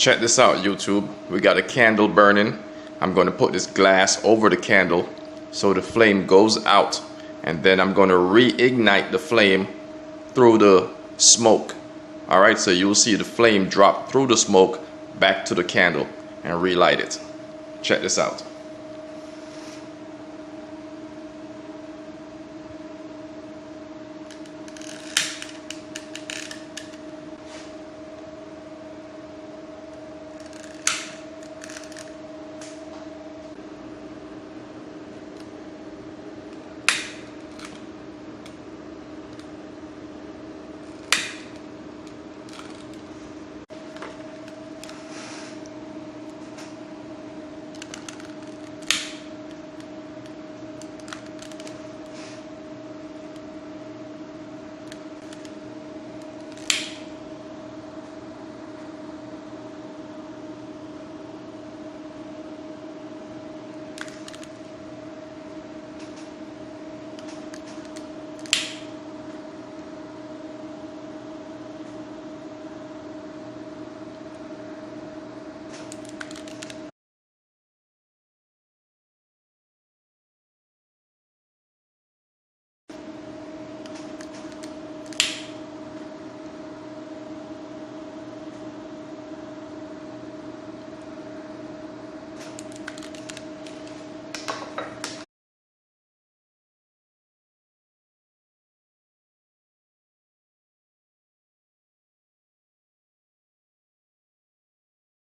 Check this out, YouTube. We got a candle burning. I'm going to put this glass over the candle so the flame goes out, and then I'm going to reignite the flame through the smoke. Alright, so you'll see the flame drop through the smoke back to the candle and relight it. Check this out.